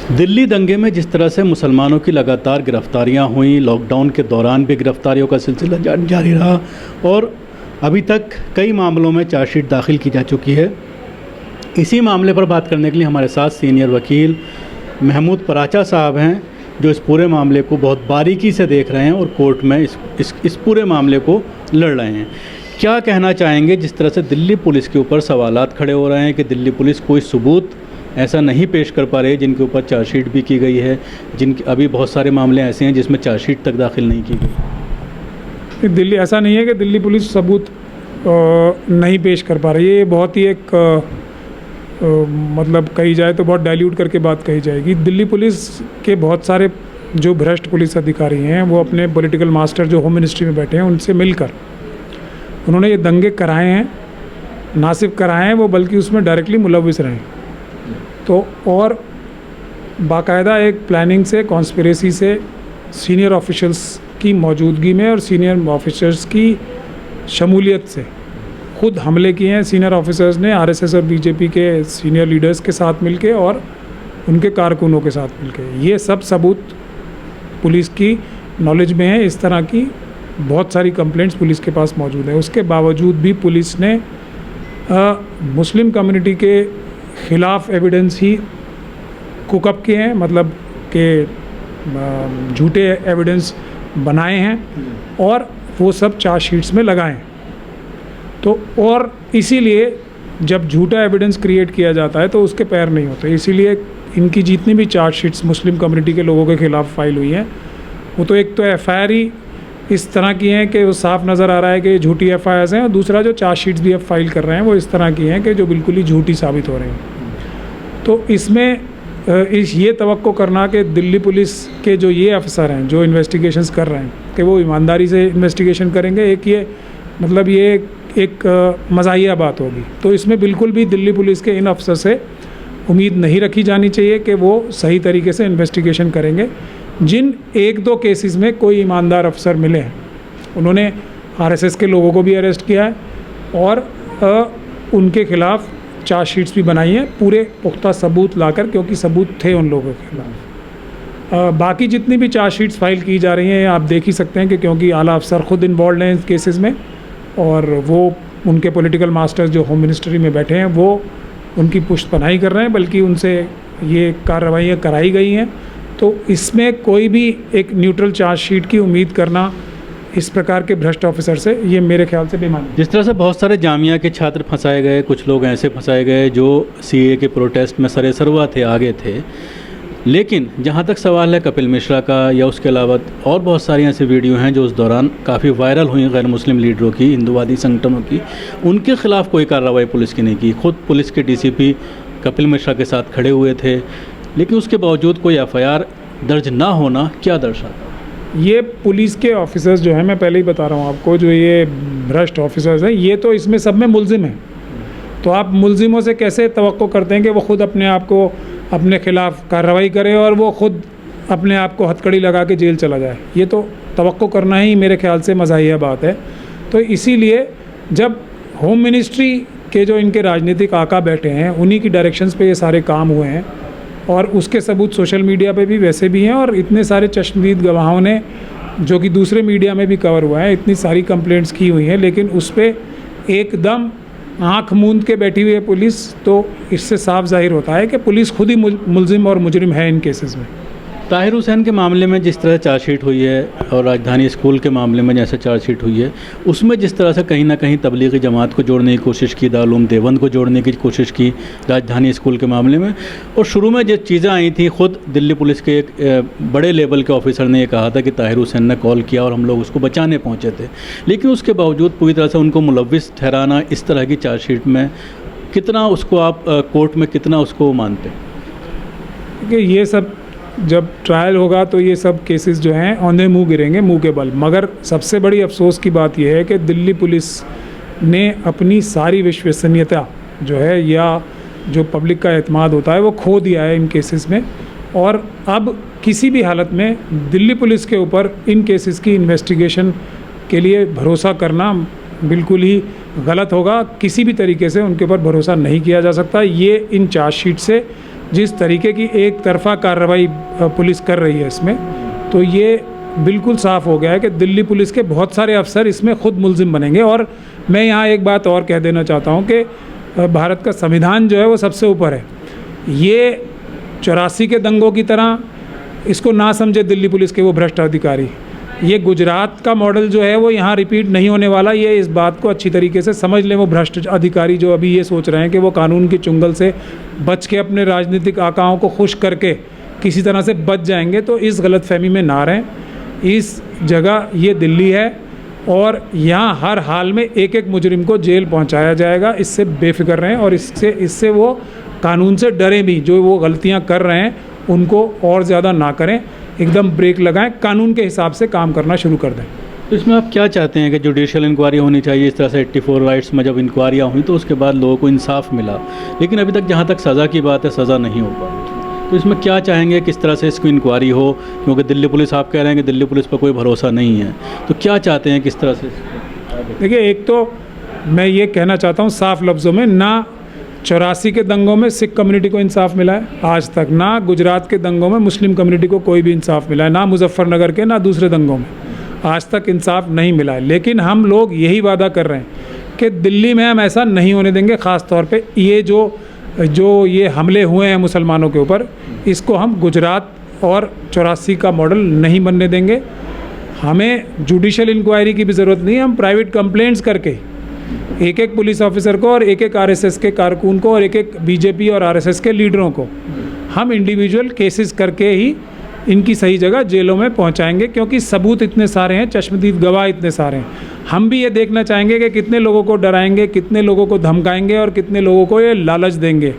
दिल्ली दंगे में जिस तरह से मुसलमानों की लगातार गिरफ्तारियां हुई, लॉकडाउन के दौरान भी गिरफ्तारियों का सिलसिला जारी रहा और अभी तक कई मामलों में चार्जशीट दाखिल की जा चुकी है। इसी मामले पर बात करने के लिए हमारे साथ सीनियर वकील महमूद पराचा साहब हैं, जो इस पूरे मामले को बहुत बारीकी से देख रहे हैं और कोर्ट में इस पूरे मामले को लड़ रहे हैं। क्या कहना चाहेंगे जिस तरह से दिल्ली पुलिस के ऊपर सवालात खड़े हो रहे हैं कि दिल्ली पुलिस कोई सबूत ऐसा नहीं पेश कर पा रही जिनके ऊपर चार्जशीट भी की गई है, जिनके अभी बहुत सारे मामले ऐसे हैं जिसमें चार्जशीट तक दाखिल नहीं की गई। दिल्ली ऐसा नहीं है कि दिल्ली पुलिस सबूत नहीं पेश कर पा रही है। ये बहुत ही एक मतलब कही जाए तो बहुत डाइल्यूट करके बात कही जाएगी। दिल्ली पुलिस के बहुत सारे जो भ्रष्ट पुलिस अधिकारी हैं वो अपने पॉलिटिकल मास्टर जो होम मिनिस्ट्री में बैठे हैं उनसे मिलकर उन्होंने ये दंगे कराए हैं, ना सिर्फ कराए हैं वो बल्कि उसमें डायरेक्टली मुलविस रहे हैं। तो और बाकायदा एक प्लानिंग से, कॉन्स्पिरेसी से, सीनियर ऑफिशियल्स की मौजूदगी में और सीनियर ऑफिसर्स की शमूलियत से खुद हमले किए हैं। सीनियर ऑफिसर्स ने आरएसएस और बीजेपी के सीनियर लीडर्स के साथ मिलके और उनके कारकुनों के साथ मिलके, ये सब सबूत पुलिस की नॉलेज में है। इस तरह की बहुत सारी कंप्लेंट्स पुलिस के पास मौजूद है। उसके बावजूद भी पुलिस ने मुस्लिम कम्युनिटी के ख़िलाफ़ एविडेंस ही कुकअप किए हैं, मतलब के झूठे एविडेंस बनाए हैं और वो सब चार्जशीट्स में लगाए हैं। तो और इसीलिए जब झूठा एविडेंस क्रिएट किया जाता है तो उसके पैर नहीं होते। इसीलिए इनकी जितनी भी चार्जशीट्स मुस्लिम कम्युनिटी के लोगों के ख़िलाफ़ फाइल हुई हैं वो तो एक तो एफआईआर ही इस तरह की हैं कि वो साफ नज़र आ रहा है कि ये झूठी एफआईआर्स हैं, और दूसरा जो चार्जशीट्स भी अब फाइल कर रहे हैं वो इस तरह की हैं कि जो बिल्कुल ही झूठी साबित हो रही हैं। तो इसमें ये तवक्को करना कि दिल्ली पुलिस के जो ये अफसर हैं जो इन्वेस्टिगेशंस कर रहे हैं कि वो ईमानदारी से इन्वेस्टिगेशन करेंगे, ये मतलब ये एक मज़ाहिया बात होगी। तो इसमें बिल्कुल भी दिल्ली पुलिस के इन अफसर से उम्मीद नहीं रखी जानी चाहिए कि वो सही तरीके से इन्वेस्टिगेशन करेंगे। जिन एक दो केसेस में कोई ईमानदार अफसर मिले हैं उन्होंने आरएसएस के लोगों को भी अरेस्ट किया है और उनके ख़िलाफ़ चार्जशीट्स भी बनाई हैं पूरे पुख्ता सबूत लाकर, क्योंकि सबूत थे उन लोगों के खिलाफ। बाकी जितनी भी चार्जशीट्स फाइल की जा रही हैं आप देख ही सकते हैं कि क्योंकि आला अफसर ख़ुद इन्वॉल्व हैं इन केसेस में और वो उनके पॉलिटिकल मास्टर्स जो होम मिनिस्ट्री में बैठे हैं वो उनकी पुष्ट पनाही कर रहे हैं, बल्कि उनसे ये कार्रवाइयाँ कराई गई हैं। तो इसमें कोई भी एक न्यूट्रल चार्जशीट की उम्मीद करना इस प्रकार के भ्रष्ट ऑफिसर से, ये मेरे ख्याल से बेमानी। जिस तरह से बहुत सारे जामिया के छात्र फंसाए गए, कुछ लोग ऐसे फंसाए गए जो सीए के प्रोटेस्ट में सरे सरवा थे, आगे थे, लेकिन जहाँ तक सवाल है कपिल मिश्रा का या उसके अलावा और बहुत सारी ऐसी वीडियो हैं जो उस दौरान काफ़ी वायरल हुई गैर मुस्लिम लीडरों की, हिंदुवादी संगठनों की, उनके खिलाफ़ कोई कार्रवाई पुलिस की नहीं की। खुद पुलिस के डीसीपी कपिल मिश्रा के साथ खड़े हुए थे, लेकिन उसके बावजूद कोई एफआईआर दर्ज ना होना क्या दर्शाता? ये पुलिस के ऑफिसर्स जो हैं, मैं पहले ही बता रहा हूँ आपको, जो ये भ्रष्ट ऑफिसर्स हैं ये तो इसमें सब में मुलजिम हैं। तो आप मुलजिमों से कैसे तवक्को करते हैं कि वो ख़ुद अपने आप को अपने ख़िलाफ़ कार्रवाई करे और वो ख़ुद अपने आप को हथकड़ी लगा के जेल चला जाए? ये तो तवक्को करना ही मेरे ख्याल से मज़ाहिया बात है। तो इसीलिए जब होम मिनिस्ट्री के जो इनके राजनीतिक आका बैठे हैं उन्हीं की डायरेक्शंस पे ये सारे काम हुए हैं और उसके सबूत सोशल मीडिया पे भी वैसे भी हैं और इतने सारे चश्मदीद गवाहों ने जो कि दूसरे मीडिया में भी कवर हुआ है, इतनी सारी कंप्लेंट्स की हुई हैं, लेकिन उस पर एकदम आँख मूंद के बैठी हुई है पुलिस। तो इससे साफ जाहिर होता है कि पुलिस खुद ही मुलजिम और मुजरिम है इन केसेस में। ताहिर हुसैन के मामले में जिस तरह चार्जशीट हुई है और राजधानी स्कूल के मामले में जैसे चार्जशीट हुई है, उसमें जिस तरह से कहीं ना कहीं तबलीगी जमात को जोड़ने की कोशिश की, दारुल उलूम देवबंद को जोड़ने की कोशिश की राजधानी स्कूल के मामले में, और शुरू में जो चीज़ें आई थी ख़ुद दिल्ली पुलिस के एक बड़े लेवल के ऑफिसर ने ये कहा था कि ताहिर हुसैन ने कॉल किया और हम लोग उसको बचाने पहुँचे थे, लेकिन उसके बावजूद पूरी तरह से उनको मुलविस ठहराना इस तरह की चार्जशीट में कितना उसको आप कोर्ट में कितना उसको मानते हैं? कि ये सब जब ट्रायल होगा तो ये सब केसेस जो हैं औंधे मुंह गिरेंगे, मुंह के बल। मगर सबसे बड़ी अफसोस की बात यह है कि दिल्ली पुलिस ने अपनी सारी विश्वसनीयता जो है या जो पब्लिक का एतमाद होता है वो खो दिया है इन केसेस में, और अब किसी भी हालत में दिल्ली पुलिस के ऊपर इन केसेस की इन्वेस्टिगेशन के लिए भरोसा करना बिल्कुल ही गलत होगा। किसी भी तरीके से उनके ऊपर भरोसा नहीं किया जा सकता। ये इन चार्जशीट से जिस तरीके की एक तरफा कार्रवाई पुलिस कर रही है इसमें, तो ये बिल्कुल साफ़ हो गया है कि दिल्ली पुलिस के बहुत सारे अफसर इसमें ख़ुद मुलजिम बनेंगे। और मैं यहाँ एक बात और कह देना चाहता हूँ कि भारत का संविधान जो है वो सबसे ऊपर है। ये 84 के दंगों की तरह इसको ना समझे दिल्ली पुलिस के वो भ्रष्ट अधिकारी। ये गुजरात का मॉडल जो है वो यहाँ रिपीट नहीं होने वाला, ये इस बात को अच्छी तरीके से समझ लें वो भ्रष्ट अधिकारी जो अभी ये सोच रहे हैं कि वो कानून की चुंगल से बच के अपने राजनीतिक आकाओं को खुश करके किसी तरह से बच जाएंगे, तो इस गलतफहमी में ना रहें। इस जगह ये दिल्ली है और यहाँ हर हाल में एक एक मुजरिम को जेल पहुँचाया जाएगा, इससे बेफिक्र रहें। और इससे वो कानून से डरें भी, जो वो गलतियाँ कर रहे हैं उनको और ज़्यादा ना करें, एकदम ब्रेक लगाएं, कानून के हिसाब से काम करना शुरू कर दें। तो इसमें आप क्या चाहते हैं कि जुडिशियल इंक्वायरी होनी चाहिए? इस तरह से 84 राइट्स में जब इंक्वायरियाँ हुई तो उसके बाद लोगों को इंसाफ मिला, लेकिन अभी तक जहाँ तक सज़ा की बात है सज़ा नहीं हो पाई। तो इसमें क्या चाहेंगे, किस तरह से इसकी इंक्वायरी हो? क्योंकि दिल्ली पुलिस, आप कह रहे हैं कि दिल्ली पुलिस पर कोई भरोसा नहीं है, तो क्या चाहते हैं किस तरह से? देखिए, एक तो मैं ये कहना चाहता हूँ साफ लफ्ज़ों में, ना 84 के दंगों में सिख कम्युनिटी को इंसाफ मिला है आज तक, ना गुजरात के दंगों में मुस्लिम कम्युनिटी को कोई भी इंसाफ मिला है, ना मुजफ्फरनगर के, ना दूसरे दंगों में आज तक इंसाफ नहीं मिला है। लेकिन हम लोग यही वादा कर रहे हैं कि दिल्ली में हम ऐसा नहीं होने देंगे। ख़ास तौर पे ये जो ये हमले हुए हैं मुसलमानों के ऊपर, इसको हम गुजरात और 84 का मॉडल नहीं बनने देंगे। हमें जुडिशियल इंक्वायरी की भी ज़रूरत नहीं है, हम प्राइवेट कंप्लेंट्स करके एक एक पुलिस ऑफिसर को और एक एक आरएसएस के कारकुन को और एक एक बीजेपी और आरएसएस के लीडरों को हम इंडिविजुअल केसेस करके ही इनकी सही जगह जेलों में पहुंचाएंगे, क्योंकि सबूत इतने सारे हैं, चश्मदीद गवाह इतने सारे हैं। हम भी ये देखना चाहेंगे कि कितने लोगों को डराएंगे, कितने लोगों को धमकाएंगे और कितने लोगों को ये लालच देंगे।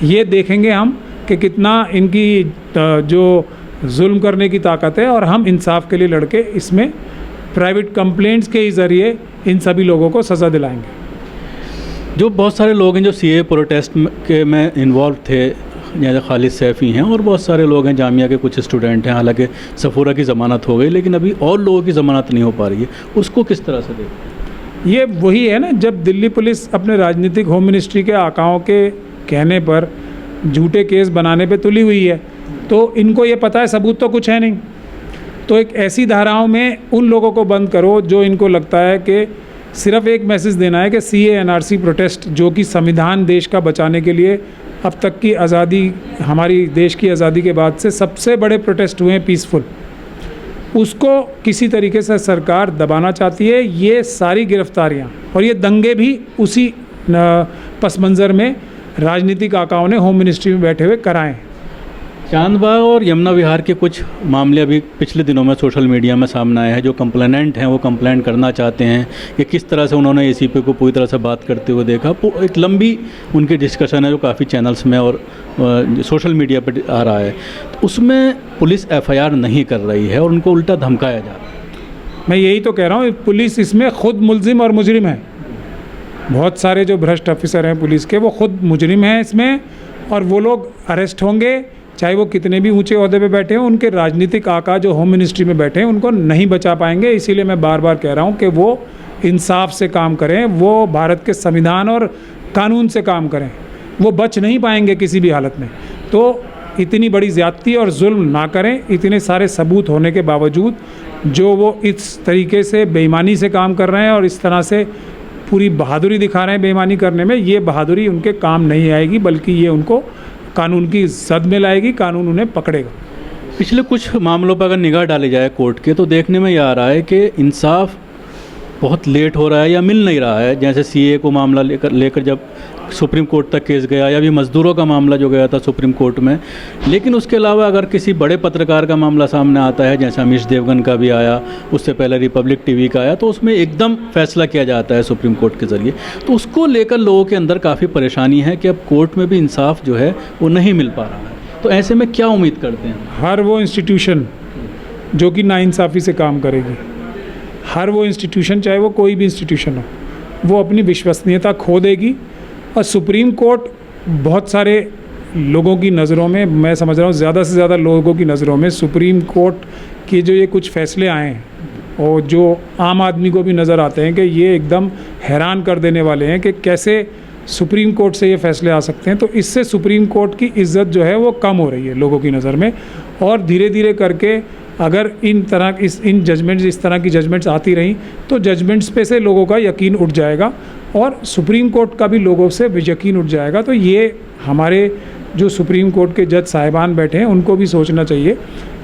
ये देखेंगे हम कि कितना इनकी जो जुल्म करने की ताकत है, और हम इंसाफ के लिए लड़के इसमें प्राइवेट कंप्लेंट्स के ज़रिए इन सभी लोगों को सज़ा दिलाएंगे। जो बहुत सारे लोग हैं जो सीए प्रोटेस्ट में इन्वॉल्व थे, जैसे खालिद सैफ़ी हैं और बहुत सारे लोग हैं, जामिया के कुछ स्टूडेंट हैं, हालांकि सफूरा की ज़मानत हो गई लेकिन अभी और लोगों की ज़मानत नहीं हो पा रही है, उसको किस तरह से देखें? ये वही है ना, जब दिल्ली पुलिस अपने राजनीतिक होम मिनिस्ट्री के आकाओं के कहने पर झूठे केस बनाने पे तुली हुई है, तो इनको ये पता है सबूत तो कुछ है नहीं। तो एक ऐसी धाराओं में उन लोगों को बंद करो जो इनको लगता है कि सिर्फ एक मैसेज देना है कि सीए एनआरसी प्रोटेस्ट, जो कि संविधान देश का बचाने के लिए अब तक की आज़ादी, हमारी देश की आज़ादी के बाद से सबसे बड़े प्रोटेस्ट हुए हैं पीसफुल, उसको किसी तरीके से सरकार दबाना चाहती है। ये सारी गिरफ्तारियां और ये दंगे भी उसी पस मंज़र में राजनीतिक आकाओं ने होम मिनिस्ट्री में बैठे हुए कराएं। चांदबाग और यमुना विहार के कुछ मामले अभी पिछले दिनों में सोशल मीडिया में सामने आए हैं। जो कंप्लेनेंट हैं वो कंप्लेंट करना चाहते हैं कि किस तरह से उन्होंने एसीपी को पूरी तरह से बात करते हुए देखा। एक लंबी उनकी डिस्कशन है जो काफ़ी चैनल्स में और सोशल मीडिया पर आ रहा है, तो उसमें पुलिस एफआईआर नहीं कर रही है और उनको उल्टा धमकाया जा रहा है। मैं यही तो कह रहा हूँ, पुलिस इसमें खुद मुलजिम और मुजरिम है। बहुत सारे जो भ्रष्ट ऑफिसर हैं पुलिस के, वो खुद मुजरिम हैं इसमें, और वो लोग अरेस्ट होंगे चाहे वो कितने भी ऊंचे ओहदे पे बैठे हों। उनके राजनीतिक आका जो होम मिनिस्ट्री में बैठे हैं उनको नहीं बचा पाएंगे। इसीलिए मैं बार बार कह रहा हूं कि वो इंसाफ से काम करें, वो भारत के संविधान और कानून से काम करें, वो बच नहीं पाएंगे किसी भी हालत में। तो इतनी बड़ी ज़्यादती और जुल्म ना करें। इतने सारे सबूत होने के बावजूद जो वो इस तरीके से बेईमानी से काम कर रहे हैं और इस तरह से पूरी बहादुरी दिखा रहे हैं बेईमानी करने में, ये बहादुरी उनके काम नहीं आएगी, बल्कि ये उनको कानून की जद में लाएगी, कानून उन्हें पकड़ेगा। पिछले कुछ मामलों पर अगर निगाह डाली जाए कोर्ट के, तो देखने में ये आ रहा है कि इंसाफ बहुत लेट हो रहा है या मिल नहीं रहा है। जैसे सीए को मामला लेकर जब सुप्रीम कोर्ट तक केस गया, या भी मज़दूरों का मामला जो गया था सुप्रीम कोर्ट में, लेकिन उसके अलावा अगर किसी बड़े पत्रकार का मामला सामने आता है, जैसे अमीश देवगन का भी आया, उससे पहले रिपब्लिक टीवी का आया, तो उसमें एकदम फैसला किया जाता है सुप्रीम कोर्ट के ज़रिए। तो उसको लेकर लोगों के अंदर काफ़ी परेशानी है कि अब कोर्ट में भी इंसाफ जो है वो नहीं मिल पा रहा है। तो ऐसे में क्या उम्मीद करते हैं? हर वो इंस्टीट्यूशन जो कि नाइंसाफ़ी से काम करेगी, हर वो इंस्टीट्यूशन, चाहे वो कोई भी इंस्टीट्यूशन हो, वो अपनी विश्वसनीयता खो देगी। और सुप्रीम कोर्ट बहुत सारे लोगों की नज़रों में, मैं समझ रहा हूँ ज़्यादा से ज़्यादा लोगों की नज़रों में, सुप्रीम कोर्ट के जो ये कुछ फ़ैसले आए हैं और जो आम आदमी को भी नज़र आते हैं कि ये एकदम हैरान कर देने वाले हैं कि कैसे सुप्रीम कोर्ट से ये फैसले आ सकते हैं। तो इससे सुप्रीम कोर्ट की इज़्ज़त जो है वो कम हो रही है लोगों की नज़र में, और धीरे धीरे करके अगर इन जजमेंट्स, इस तरह की जजमेंट्स आती रहीं तो जजमेंट्स पे से लोगों का यकीन उठ जाएगा और सुप्रीम कोर्ट का भी लोगों से यकीन उठ जाएगा। तो ये हमारे जो सुप्रीम कोर्ट के जज साहिबान बैठे हैं उनको भी सोचना चाहिए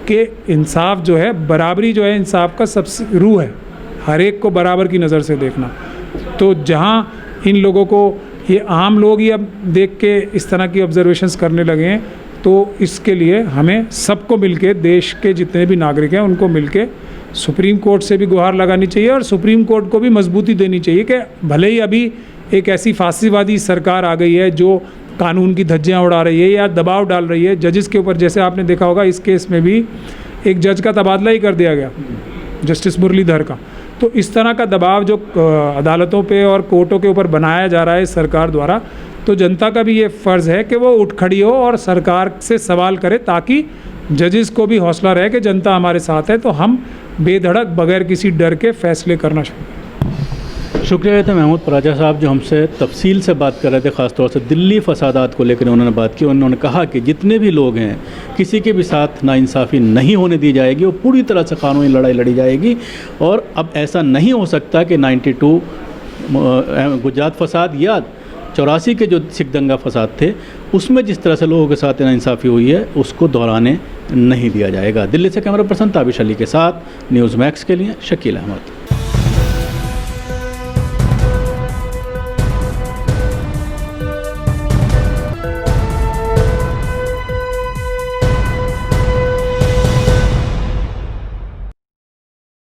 कि इंसाफ जो है, बराबरी जो है इंसाफ का सबसे रूह है, हर एक को बराबर की नज़र से देखना। तो जहाँ इन लोगों को, ये आम लोग ही अब देख के इस तरह की ऑब्जर्वेशंस करने लगे हैं, तो इसके लिए हमें सबको मिलके, देश के जितने भी नागरिक हैं उनको मिलके सुप्रीम कोर्ट से भी गुहार लगानी चाहिए और सुप्रीम कोर्ट को भी मजबूती देनी चाहिए कि भले ही अभी एक ऐसी फासीवादी सरकार आ गई है जो कानून की धज्जियां उड़ा रही है या दबाव डाल रही है जजेस के ऊपर, जैसे आपने देखा होगा इस केस में भी एक जज का तबादला ही कर दिया गया, जस्टिस मुरलीधर का। तो इस तरह का दबाव जो अदालतों पे और कोर्टों के ऊपर बनाया जा रहा है सरकार द्वारा, तो जनता का भी ये फ़र्ज़ है कि वो उठ खड़ी हो और सरकार से सवाल करे, ताकि जजेस को भी हौसला रहे कि जनता हमारे साथ है, तो हम बेधड़क बगैर किसी डर के फैसले करना चाहिए। शुक्रिया थे महमूद पराजा साहब जो हमसे तफसील से बात कर रहे थे, ख़ासतौर से दिल्ली फसादात को लेकर उन्होंने बात की। उन्होंने कहा कि जितने भी लोग हैं किसी के भी साथ नाइंसाफ़ी नहीं होने दी जाएगी, वो पूरी तरह से कानूनी लड़ाई लड़ी जाएगी। और अब ऐसा नहीं हो सकता कि 92 गुजरात फसाद या 84 के जो सिख दंगा फसाद थे उसमें जिस तरह से लोगों के साथ नाइंसाफ़ी हुई है उसको दोहराने नहीं दिया जाएगा। दिल्ली से कैमरा पर्सन ताबिश अली के साथ न्यूज़ मैक्स के लिए शकील अहमद।